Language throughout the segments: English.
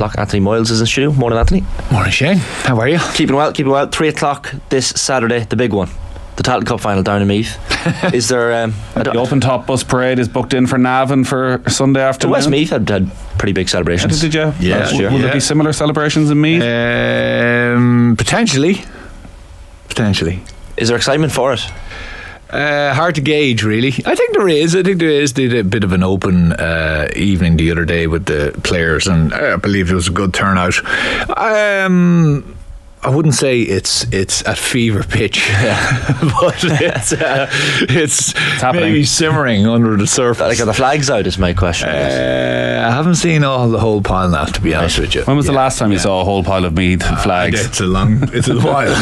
Anthony Moyles is in studio. Morning, Anthony. Morning, Shane. How are you? Keeping well. 3 o'clock this Saturday, the big one, the Tailteann Cup final down in Meath. Is there the open top bus parade is booked in for Navan for Sunday afternoon? West Meath had pretty big celebrations. Did you? Yeah. Will there be similar celebrations in Meath? Potentially. Is there excitement for it? Hard to gauge, really. I think there is. Did a bit of an open evening the other day with the players, and I believe it was a good turnout. I wouldn't say it's at fever pitch, but it's maybe simmering under the surface. Like, are the flags out is my question. I haven't seen the whole pile now, to be honest with you. When was the last time you saw a whole pile of Meath flags? It's a while.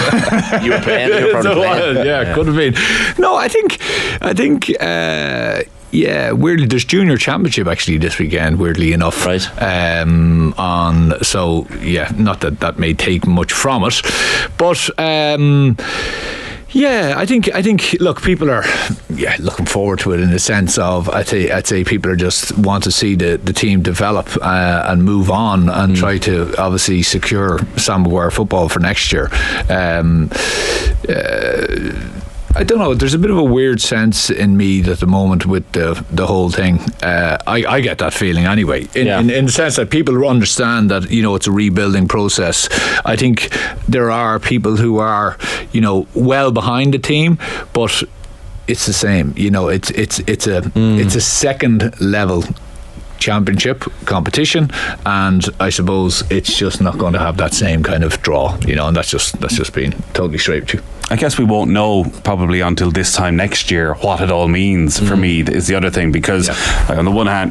You were playing. You were probably playing. Yeah, could have been. No, I think. Yeah, weirdly, there's junior championship actually this weekend. Weirdly enough, right? Not that may take much from it, but yeah, I think. Look, people are looking forward to it in the sense of I'd say people are just want to see the team develop and move on and try to obviously secure Sam Maguire football for next year. I don't know, there's a bit of a weird sense in me at the moment with the whole thing. I get that feeling anyway, in the sense that people understand that, it's a rebuilding process. I think there are people who are, well behind the team, but it's the same. It's a second level championship competition, and I suppose it's just not going to have that same kind of draw, and that's just being totally straight with you. I guess we won't know probably until this time next year what it all means for Meath is the other thing, because on the one hand,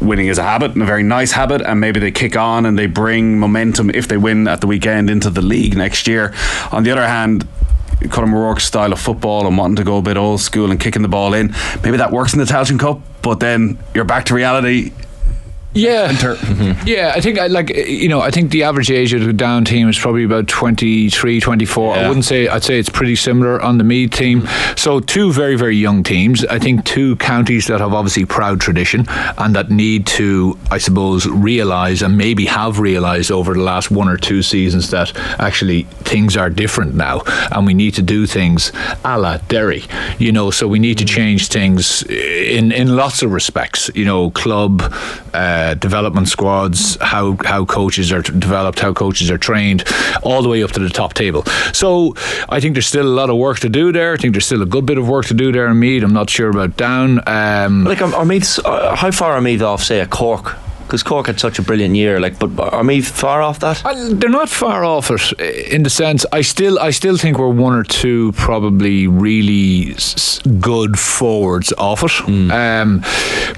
winning is a habit and a very nice habit, and maybe they kick on and they bring momentum if they win at the weekend into the league next year. On the other hand, Colin O'Rourke's style of football and wanting to go a bit old school and kicking the ball in, maybe that works in the Tailteann Cup, but then you're back to reality. Yeah, I think I think the average age of the Down team is probably about 23, 24. I'd say it's pretty similar on the Meath team. So two very, very young teams. I think two counties that have obviously proud tradition and that need to, I suppose, realise and maybe have realised over the last 1 or 2 seasons that actually things are different now and we need to do things a la Derry. So we need to change things in lots of respects. Club, development squads, how coaches are developed, how coaches are trained, all the way up to the top table. So I think there's still a lot of work to do there. I think there's still a good bit of work to do there in Meath. I'm not sure about Down. Are Meath, how far are Meath off, say, a Cork? Because Cork had such a brilliant year, but are Meath far off that? They're not far off it in the sense. I still think we're 1 or 2 probably really good forwards off it.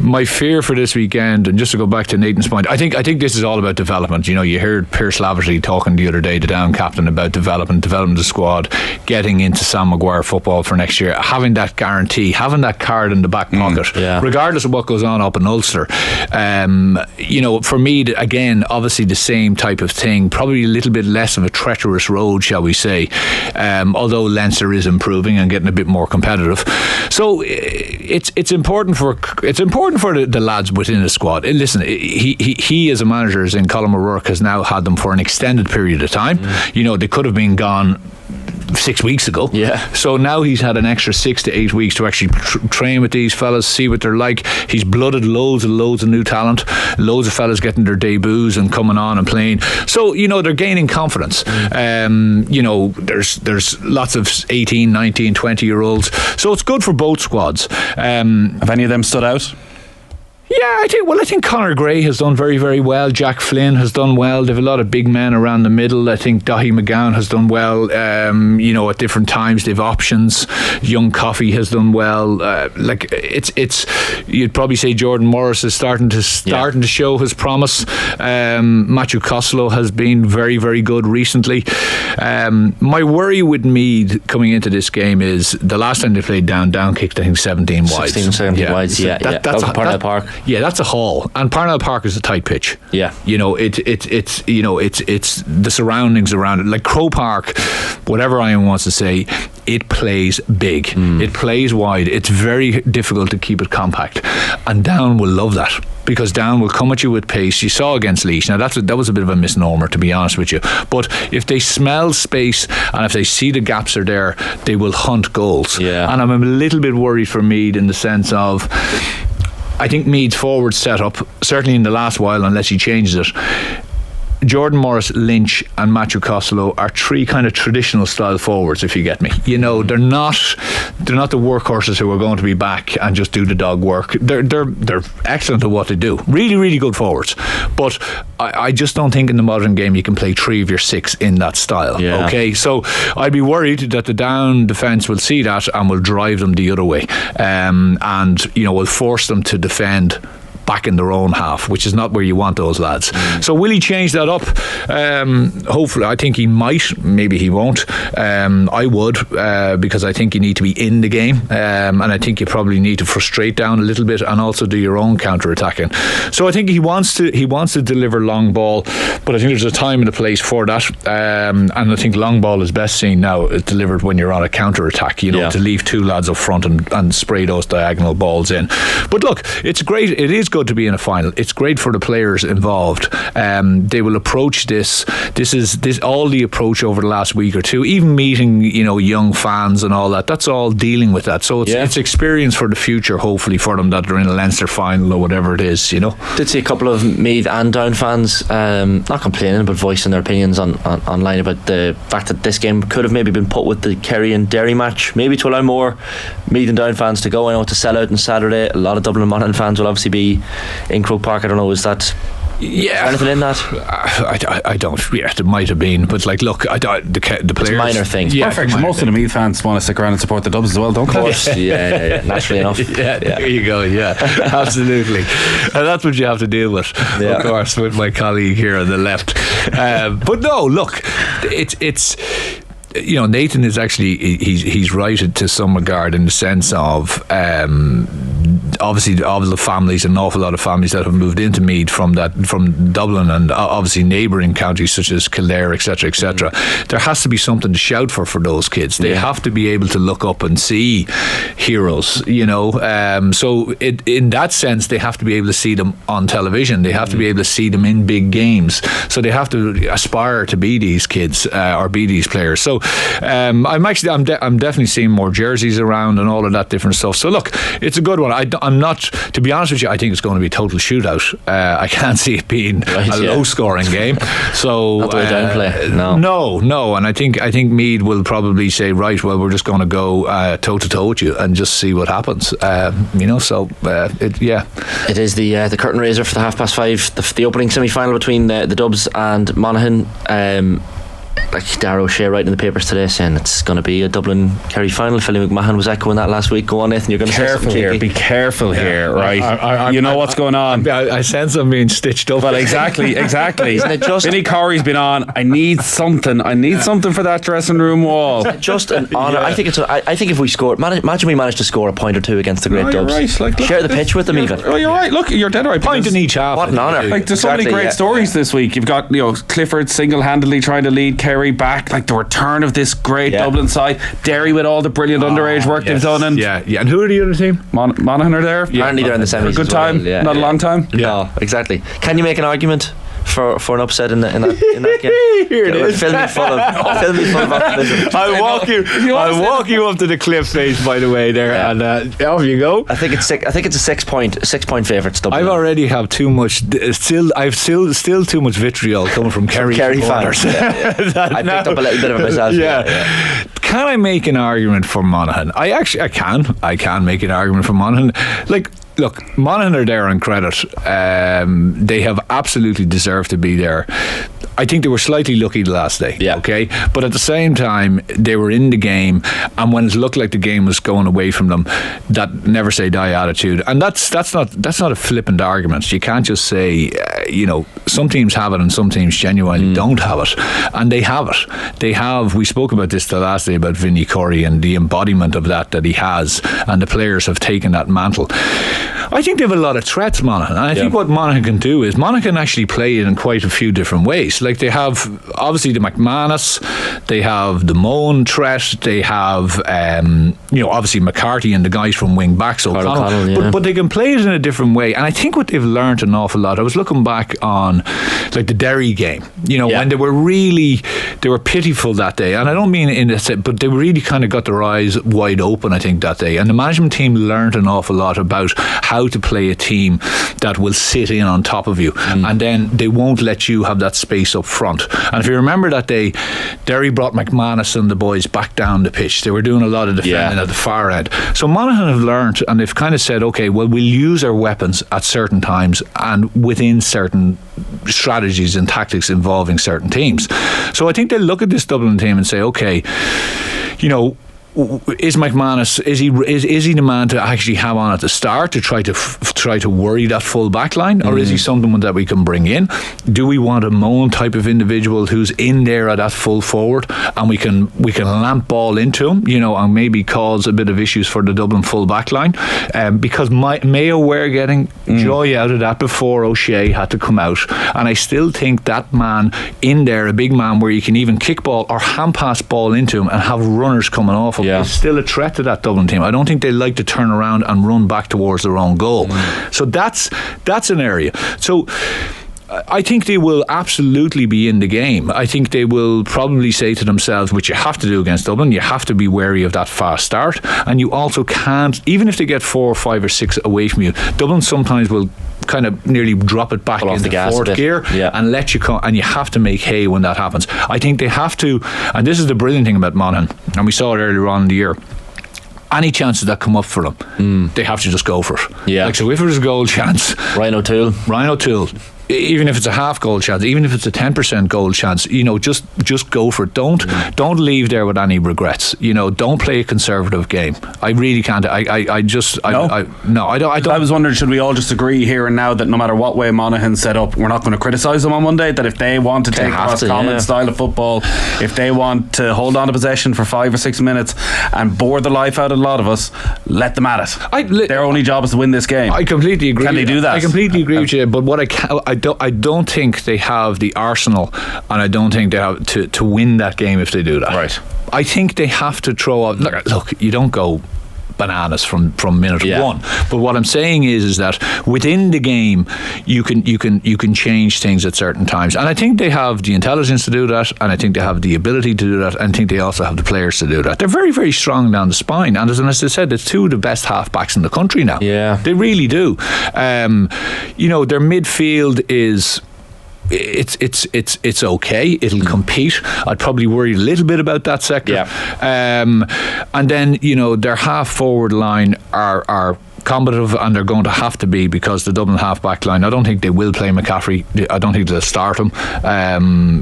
My fear for this weekend, and just to go back to Nathan's point, I think this is all about development. You heard Pierce Laverty talking the other day, the Down captain, about developing the squad, getting into Sam Maguire football for next year, having that guarantee, having that card in the back pocket, regardless of what goes on up in Ulster. For me, again, obviously the same type of thing, probably a little bit less of a treacherous road, shall we say, although Leinster is improving and getting a bit more competitive. So it's important for the lads within the squad. Listen, he as a manager, as in Colin O'Rourke, has now had them for an extended period of time. They could have been gone 6 weeks ago. So now he's had an extra 6 to 8 weeks to actually train with these fellas, see what they're like. He's blooded loads of new talent, loads of fellas getting their debuts and coming on and playing. So they're gaining confidence. There's lots of 18, 19, 20 year olds, so it's good for both squads. Have any of them stood out? Yeah, I think Conor Gray has done very, very well. Jack Flynn has done well. They have a lot of big men around the middle. I think Dahi McGowan has done well. At different times they've options. Young Coffey has done well. It's you'd probably say Jordan Morris is starting to show his promise. Matthew Costello has been very, very good recently. My worry with Meath coming into this game is the last time they played Down kicked, I think, 17 wides. 16, 17 wides. That's a part of the park. that's a haul. And Parnell Park is a tight pitch. Yeah. It's the surroundings around it. Like Croke Park, whatever anyone wants to say, it plays big. It plays wide. It's very difficult to keep it compact. And Down will love that, because Down will come at you with pace. You saw against Laois. Now that was a bit of a misnomer, to be honest with you. But if they smell space and if they see the gaps are there, they will hunt goals. Yeah. And I'm a little bit worried for Meath in the sense of, I think Meath's forward setup, certainly in the last while, unless he changes it, Jordan Morris, Lynch and Matthew Costello are three kind of traditional style forwards, if you get me. They're not the workhorses who are going to be back and just do the dog work. They're excellent at what they do. Really, really good forwards. But I just don't think in the modern game you can play 3 of your 6 in that style. Yeah. Okay, so I'd be worried that the Down defence will see that and will drive them the other way, and will force them to defend back in their own half, which is not where you want those lads. So will he change that up? Hopefully. I think he might. Maybe he won't. I would, because I think you need to be in the game, and I think you probably need to frustrate Down a little bit and also do your own counter-attacking. So I think he wants to deliver long ball, but I think there's a time and a place for that, and I think long ball is best seen now delivered when you're on a counter-attack, to leave 2 lads up front and spray those diagonal balls in. But look, it's great. It is good to be in a final. It's great for the players involved. They will approach this all the approach over the last week or two, even meeting young fans and all that. That's all dealing with that. So it's experience for the future, hopefully, for them, that they're in a Leinster final or whatever it is. Did see a couple of Meath and Down fans not complaining but voicing their opinions online about the fact that this game could have maybe been put with the Kerry and Derry match, maybe to allow more Meath and Down fans to go. I know it's a sellout on Saturday. A lot of Dublin and Monaghan fans will obviously be in Croke Park. I don't know, is that anything in that? I don't. Yeah, there might have been, but look, the players. It's a minor thing. Yeah, perfect. Most of the Meath fans want to stick around and support the Dubs as well, don't they? Of course, yeah, naturally enough. There you go. Yeah, absolutely. And that's what you have to deal with, of course, with my colleague here on the left. But no, look, it's. Nathan is actually he's right to some regard, in the sense of obviously all the families, an awful lot of families that have moved into Meath from Dublin and obviously neighbouring counties such as Kildare, etc. There has to be something to shout for those kids. They have to be able to look up and see heroes, so in that sense they have to be able to see them on television. They have to be able to see them in big games, so they have to aspire to be these kids or be these players. So I'm definitely seeing more jerseys around and all of that different stuff. So look, it's a good one. I'm not, to be honest with you, I think it's going to be a total shootout. I can't see it being a low scoring game. So not the way Down play. No, and I think Meath will probably say, right, well, we're just going to go toe to toe with you and just see what happens. It is the curtain raiser for the 5:30, the opening semi-final between the Dubs and Monaghan. Darragh O'Shea writing in the papers today saying it's going to be a Dublin Kerry final. Philly McMahon was echoing that last week. Go on, Nathan, you're going to say something cheeky. Be careful here, right? You know what's going on. I sense I'm being stitched up. Well, exactly. Isn't it just Vinnie Corey's been on? I need something for that dressing room wall. Just an honour. I think if we score, imagine we managed to score a point or two against the great Dubs. Right. Share the pitch with them even. Oh, you're right. Look, you're dead right. Point in each half. What an honour. There's so many great stories this week. You've got Clifford single-handedly trying to lead Kerry back, the return of this great Dublin side. Derry with all the brilliant underage work they've done, and and who are the other team? Monaghan are there. Apparently they're in the semis. A good time, not a long time. No, exactly. Can you make an argument for an upset in that game? Here it is. Fill me full of optimism. I'll walk you up to the cliff face, by the way, there, and off you go. I think it's a 6 point favourites. I've already have too much. Still too much vitriol coming from Kerry fans. I picked up a little bit of it myself. Can I make an argument for Monaghan? I can make an argument for Monaghan. Look, Monaghan are there on credit. They have absolutely deserved to be there. I think they were slightly lucky the last day. Okay, but at the same time, they were in the game, and when it looked like the game was going away from them, that never say die attitude, and that's not a flippant argument. You can't just say, some teams have it and some teams genuinely don't have it, and they have it. They have. We spoke about this the last day about Vinnie Corey and the embodiment of that he has, and the players have taken that mantle. I think they have a lot of threats, Monaghan, and I think what Monaghan can do is Monaghan can actually play it in quite a few different ways. Like, they have obviously the McManus, they have the Moan threat, they have obviously McCarthy and the guys from wing backs, O'Connell, but they can play it in a different way. And I think what they've learned an awful lot, I was looking back on like the Derry game, when they were pitiful that day, and I don't mean in this, but they really kind of got their eyes wide open, I think, that day, and the management team learned an awful lot about how to play a team that will sit in on top of you, and then they won't let you have that space up front. And if you remember that day, Derry brought McManus and the boys back down the pitch. They were doing a lot of defending at the far end. So Monaghan have learned, and they've kind of said, okay, well, we'll use our weapons at certain times and within certain strategies and tactics involving certain teams. So I think they'll look at this Dublin team and say, okay, is McManus, is he the man to actually have on at the start to try to worry that full back line, or is he someone that we can bring in? Do we want a Moan type of individual who's in there at that full forward, and we can lamp ball into him, and maybe cause a bit of issues for the Dublin full back line, because Mayo were getting joy out of that before O'Shea had to come out, and I still think that man in there, a big man where you can even kick ball or hand pass ball into him and have runners coming off. Is still a threat to that Dublin team. I don't think they like to turn around and run back towards their own goal. So that's an area. So I think they will absolutely be in the game. I think they will probably say to themselves, which you have to do against Dublin, you have to be wary of that fast start, and you also can't, even if they get 4 or 5 or 6 away from you, Dublin sometimes will kind of nearly drop it back into fourth gear and let you come, and you have to make hay when that happens. I think they have to, and this is the brilliant thing about Monaghan, and we saw it earlier on in the year, any chances that come up for them, they have to just go for it. So if there's a goal chance, Ryan O'Toole, even if it's a half goal chance, even if it's a 10% goal chance, just go for it. Don't leave there with any regrets. Don't play a conservative game. I really can't. I don't. I was wondering, should we all just agree here and now that no matter what way Monaghan set up, we're not going to criticise them on Monday? That if they want to take cross common style of football, if they want to hold on to possession for 5 or 6 minutes and bore the life out of a lot of us, let them at it. Their only job is to win this game. I completely agree. Can they do that? I completely agree with you. But what I don't think they have the arsenal, and I don't think they have to win that game if they do that. Right. I think they have to throw out. Look, you don't go bananas from minute one. But what I'm saying is that within the game, you can change things at certain times, and I think they have the intelligence to do that, and I think they have the ability to do that, and I think they also have the players to do that. They're very, very strong down the spine, and as I said, they're 2 of the best half-backs in the country now. They really do. Their midfield is. It's okay. It'll compete. I'd probably worry a little bit about that sector. And then their half forward line are combative, and they're going to have to be, because the Dublin half-back line, I don't think they will play McCaffrey. I don't think they'll start him,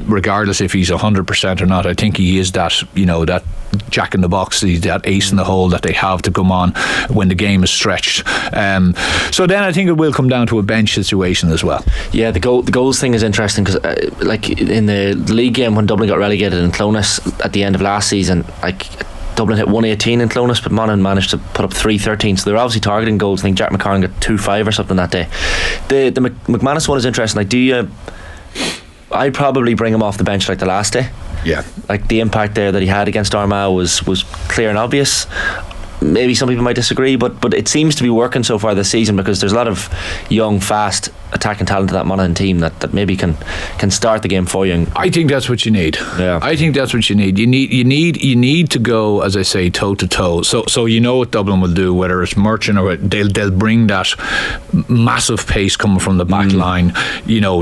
regardless if he's 100% or not. I think he is that, that jack in the box, that ace in the hole that they have to come on when the game is stretched. So then I think it will come down to a bench situation as well. Yeah, the goals thing is interesting, because like in the league game when Dublin got relegated in Clonus at the end of last season, Dublin hit 118 in Clonus, but Monaghan managed to put up 313, so they're obviously targeting goals. I think Jack McCarran got 2-5 or something that day. The McManus one is interesting. I'd probably bring him off the bench like the last day. Like the impact there that he had against Armagh was clear and obvious. Maybe some people might disagree, but it seems to be working so far this season, because there's a lot of young, fast attacking talent to that Monaghan team that maybe can start the game for you. I think that's what you need. I think that's what you need. You need to go, as I say, toe to toe. So what Dublin will do, whether it's Merchant or they'll bring that massive pace coming from the back line.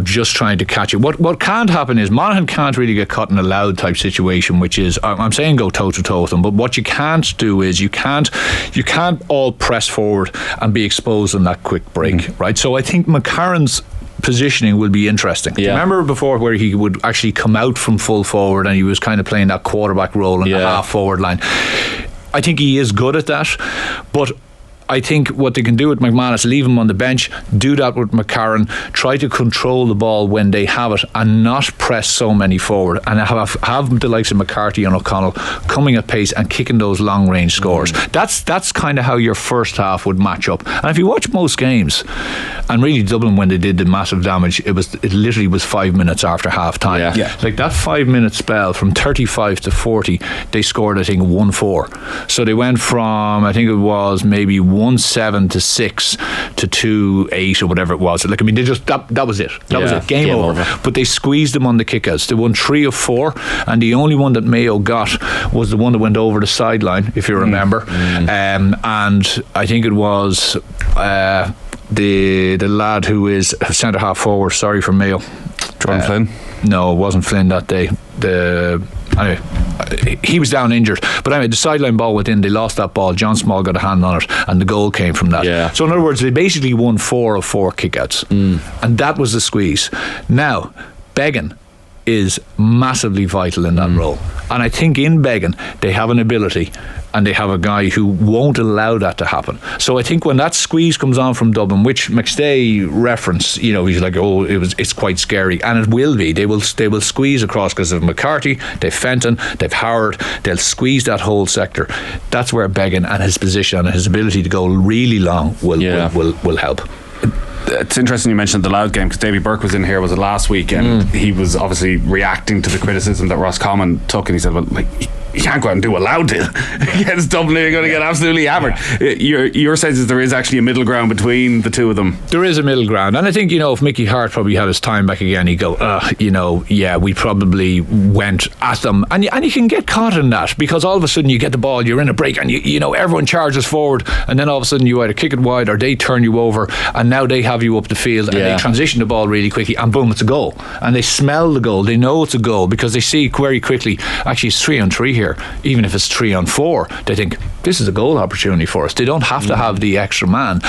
Just trying to catch it. What can't happen is Monaghan can't really get caught in a loud type situation, which is, I'm saying go toe to toe with them. But what you can't do is you can't all press forward and be exposed in that quick break, right? So I think McCarran's positioning will be interesting. Do you remember before where he would actually come out from full forward and he was kind of playing that quarterback role in the half forward line? I think he is good at that, but I think what they can do with McManus, leave him on the bench, do that with McCarron, try to control the ball when they have it and not press so many forward, and have the likes of McCarthy and O'Connell coming at pace and kicking those long range scores. That's kind of how your first half would match up. And if you watch most games, and really Dublin, when they did the massive damage, it literally was 5 minutes after half time. Like that 5 minute spell from 35 to 40, they scored I think 1-4. So they went from, I think it was maybe 1-7 to 6 to 2-8 or whatever it was. Like, I mean, they just that was it. That was it. Game over. But they squeezed them on the kickouts. They won 3 of 4, and the only one that Mayo got was the one that went over the sideline, if you remember. And I think it was the lad who is centre half forward, sorry, for Mayo. Jordan Flynn? No, it wasn't Flynn that day. Anyway, he was down injured. But anyway, the sideline ball went in. They lost that ball. John Small got a hand on it, and the goal came from that. So in other words, they basically won 4 of 4 kickouts, and that was the squeeze. Now, Beggan is massively vital in that role, and I think in Beggan they have an ability, and they have a guy who won't allow that to happen. So I think when that squeeze comes on from Dublin, which McStay referenced, you know, he's like, oh, it's quite scary, and it will be. They will squeeze across because of McCarthy, they've Fenton, they've Howard. They'll squeeze that whole sector. That's where Beggan and his position and his ability to go really long will help. It's interesting you mentioned the Louth game, because Davy Burke was in here, was it last week, and he was obviously reacting to the criticism that Roscommon took, and he said, well, like, you can't go out and do what Louth did against Dublin. You're going to get absolutely hammered. Your sense is there is actually a middle ground between the two of them. There is a middle ground, and I think, you know, if Mickey Hart probably had his time back again, he'd go, you know, we probably went at them, and you can get caught in that, because all of a sudden you get the ball, you're in a break, and you know, everyone charges forward, and then all of a sudden you either kick it wide or they turn you over, and now they have you up the field, and they transition the ball really quickly, and boom, it's a goal. And they smell the goal, they know it's a goal, because they see very quickly, actually it's 3-on-3 here. Even if it's 3-on-4, they think this is a goal opportunity for us. They don't have to have the extra man.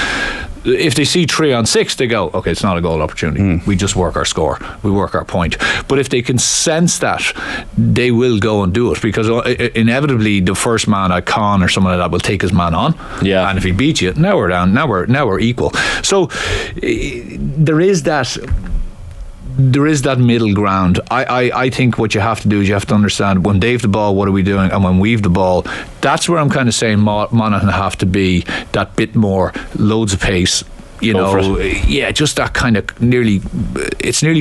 If they see 3-on-6, they go, okay, it's not a goal opportunity. We just work our score, we work our point. But if they can sense that, they will go and do it, because inevitably the first man, a Con or someone like that, will take his man on. And if he beats you, now we're down. Now we're equal. So there is that middle ground. I think what you have to do is you have to understand, when they've the ball, what are we doing, and when we've the ball, that's where I'm kind of saying Monaghan have to be that bit more, loads of pace, you know, just that kind of nearly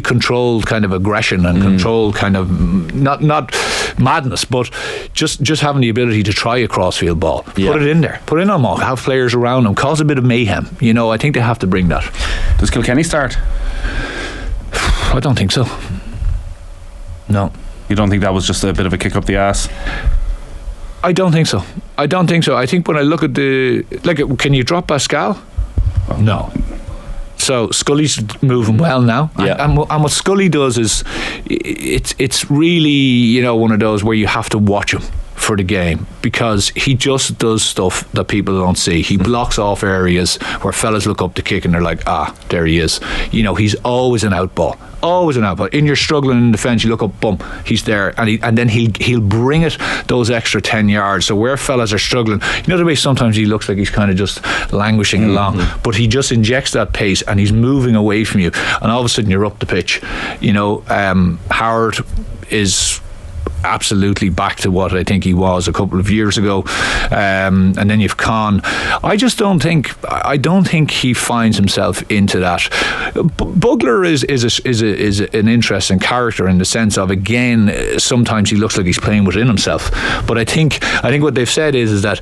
controlled kind of aggression and controlled kind of not madness, but just having the ability to try a crossfield ball, put it in there, put it in on Monk, have players around them, cause a bit of mayhem. You know, I think they have to bring that. Does Kilkenny start? I don't think so. No. You don't think that was just a bit of a kick up the ass? I don't think so. I think when I look at can you drop Pascal? No. So Scully's moving well now, and what Scully does is it's really, you know, one of those where you have to watch him for the game, because he just does stuff that people don't see. He blocks off areas where fellas look up to kick and they're like, there he is. You know, he's always an out ball. Always an out ball. In you're struggling in defence, you look up, boom, he's there, and then he'll bring it those extra 10 yards. So where fellas are struggling, you know the way sometimes he looks like he's kind of just languishing along, but he just injects that pace and he's moving away from you, and all of a sudden you're up the pitch. You know, Howard is absolutely back to what I think he was a couple of years ago, and then you've Con. I don't think he finds himself into that. Bugler is an interesting character in the sense of, again, sometimes he looks like he's playing within himself, but I think what they've said is that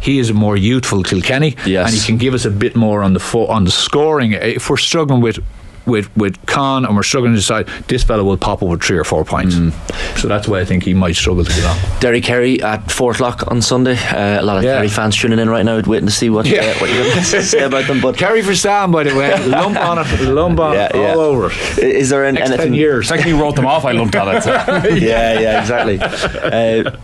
he is a more youthful Kilkenny, and he can give us a bit more on the scoring. If we're struggling with Con and we're struggling to decide, this fella will pop up with 3 or 4 points. So that's why I think he might struggle to get on. Derry Kerry at 4 o'clock on Sunday. A lot of Kerry fans tuning in right now, waiting to see what you're going to say about them. But Kerry for Sam, by the way, lump on it, all over it. Is there anything? 10 years. Second you wrote them off, I lumped on it. So. Exactly.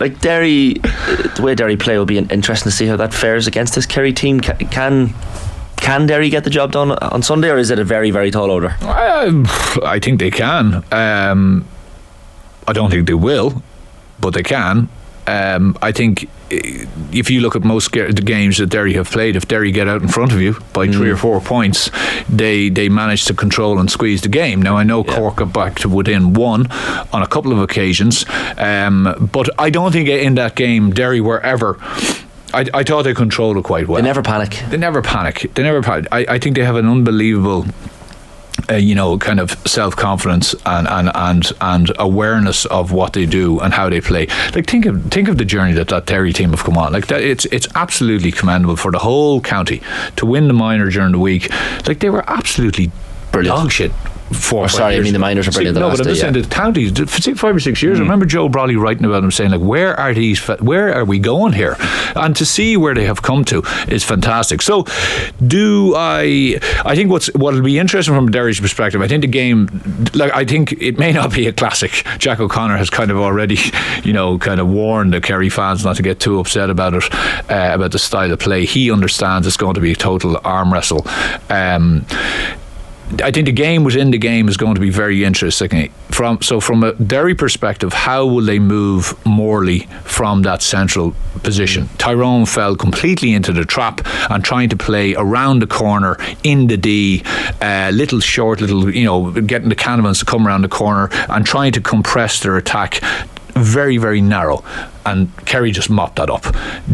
Like Derry, the way Derry play will be interesting to see how that fares against this Kerry team. Can Derry get the job done on Sunday, or is it a very, very tall order? I think they can. I don't think they will, but they can. I think if you look at most the games that Derry have played, if Derry get out in front of you by 3 or 4 points, they manage to control and squeeze the game. Now I know Cork got back to within 1 on a couple of occasions, but I don't think in that game Derry were ever. I thought they controlled it quite well. They never panic. I think they have an unbelievable kind of self-confidence and awareness of what they do and how they play. Like think of the journey that Derry team have come on. Like that, it's absolutely commendable for the whole county to win the minor during the week. Like they were absolutely brilliant. Dog shit. The minors are brilliant. But I'm just saying the counties, 5 or 6 years. I remember Joe Brolly writing about them, saying like, where are we going here? And to see where they have come to is fantastic. So, I think what'll be interesting from Derry's perspective, I think the game, like I think it may not be a classic. Jack O'Connor has kind of already, kind of warned the Kerry fans not to get too upset about it, about the style of play. He understands it's going to be a total arm wrestle. I think the game within the game is going to be very interesting. From a Derry perspective, how will they move Morley from that central position? Tyrone fell completely into the trap and trying to play around the corner in the D, little, getting the Cannibals to come around the corner and trying to compress their attack. Very, very narrow, and Kerry just mopped that up.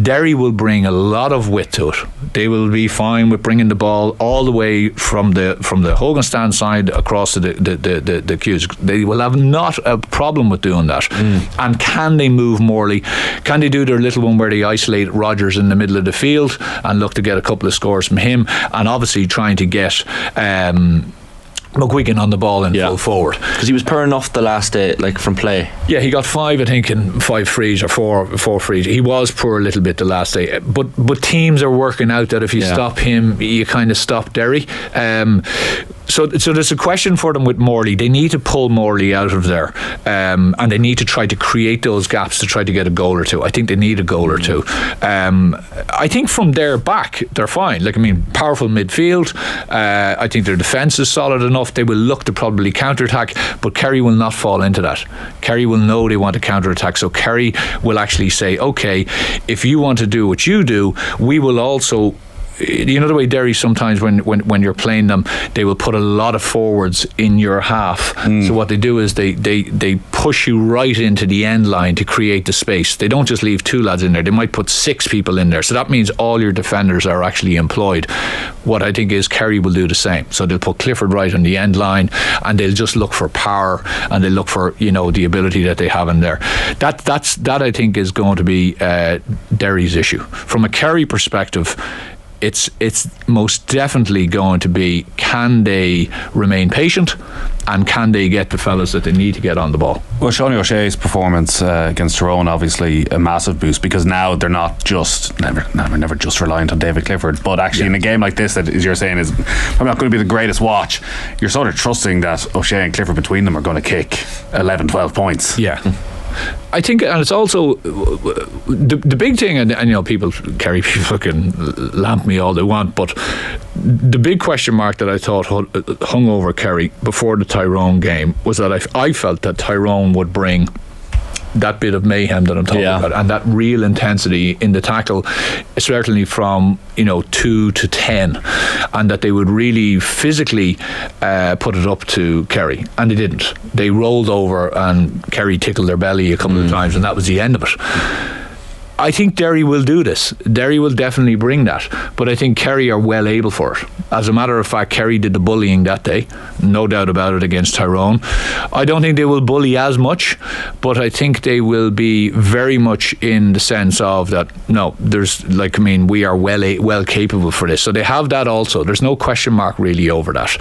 Derry will bring a lot of width to it. They will be fine with bringing the ball all the way from the Hogan stand side across to the queues. They will have not a problem with doing that. And can they move Morley? Can they do their little one where they isolate Rodgers in the middle of the field and look to get a couple of scores from him, and obviously trying to get McGuigan on the ball in full forward, because he was purring off the last day, like from play. Yeah, he got 5, I think, in 5 frees or 4 frees. He was poor a little bit the last day, but teams are working out that if you stop him, you kind of stop Derry. So there's a question for them with Morley. They need to pull Morley out of there, and they need to try to create those gaps to try to get a goal or two. I think they need a goal or two. I think from there back, they're fine. Powerful midfield. I think their defence is solid enough. They will look to probably counter-attack, but Kerry will not fall into that. Kerry will know they want to counter-attack, so Kerry will actually say, okay, if you want to do what you do, we will also. You know the way Derry sometimes when you're playing them, they will put a lot of forwards in your half. So what they do is they push you right into the end line to create the space. They don't just leave 2 lads in there. They might put 6 people in there. So that means all your defenders are actually employed. What I think is Kerry will do the same. So they'll put Clifford right on the end line, and they'll just look for power, and they'll look for the ability that they have in there. That I think is going to be Derry's issue. From a Kerry perspective, it's most definitely going to be, can they remain patient and can they get the fellas that they need to get on the ball? Well, Sean O'Shea's performance against Tyrone, obviously a massive boost, because now they're not just never just reliant on David Clifford, but actually in a game like this that, as you're saying, is probably not going to be the greatest watch, you're sort of trusting that O'Shea and Clifford between them are going to kick 11-12 points. I think, and it's also the big thing, and people, Kerry, fucking lamp me all they want, but the big question mark that I thought hung over Kerry before the Tyrone game was that I felt that Tyrone would bring that bit of mayhem that I'm talking about, and that real intensity in the tackle, certainly from 2 to 10, and that they would really physically put it up to Kerry, and they didn't. They rolled over and Kerry tickled their belly a couple of times, and that was the end of it. I think Derry will do this. Derry will definitely bring that, but I think Kerry are well able for it. As a matter of fact, Kerry did the bullying that day, no doubt about it, against Tyrone. I don't think they will bully as much, but I think they will be very much in the sense of that, no, there's we are well capable for this. So they have that also. There's no question mark really over that.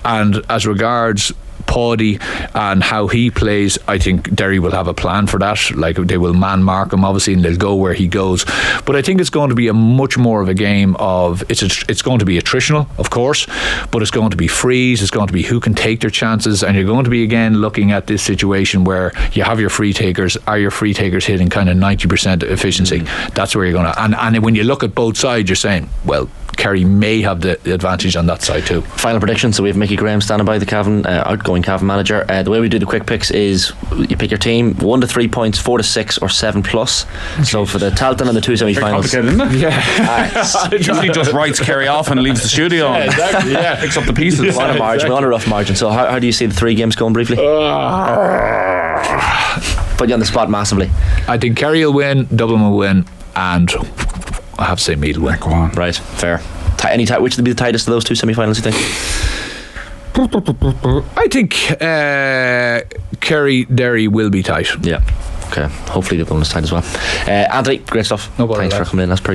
And as regards Pawdy and how he plays, I think Derry will have a plan for that. They will man mark him obviously, and they'll go where he goes. But I think it's going to be a much more of a game of it's going to be attritional, of course, but it's going to be frees. It's going to be who can take their chances, and you're going to be again looking at this situation where you have your free takers. Are your free takers hitting kind of 90% efficiency? That's where you're going to. And when you look at both sides, you're saying, well, Kerry may have the advantage on that side too. Final prediction. So we have Mickey Graham standing by, the Cavan outgoing Cavan manager. The way we do the quick picks is you pick your team 1 to 3 points, 4 to 6, or 7+. So for the Tailteann and the 2 semi-finals. Complicated, isn't it? Yeah. Usually just writes Kerry off and leaves the studio. Yeah, exactly. Yeah. Picks up the pieces. On a margin, we're on a rough margin. So how do you see the 3 games going briefly? Put you on the spot massively. I think Kerry will win, Dublin will win, and I have to say Meath will win. Go on. Right, fair. Which would be the tightest of those 2 semi-finals, you think? I think Kerry Derry will be tight. Yeah. Okay. Hopefully the one is tight as well. Anthony, great stuff. No bother, Thanks for lads. coming in. That's per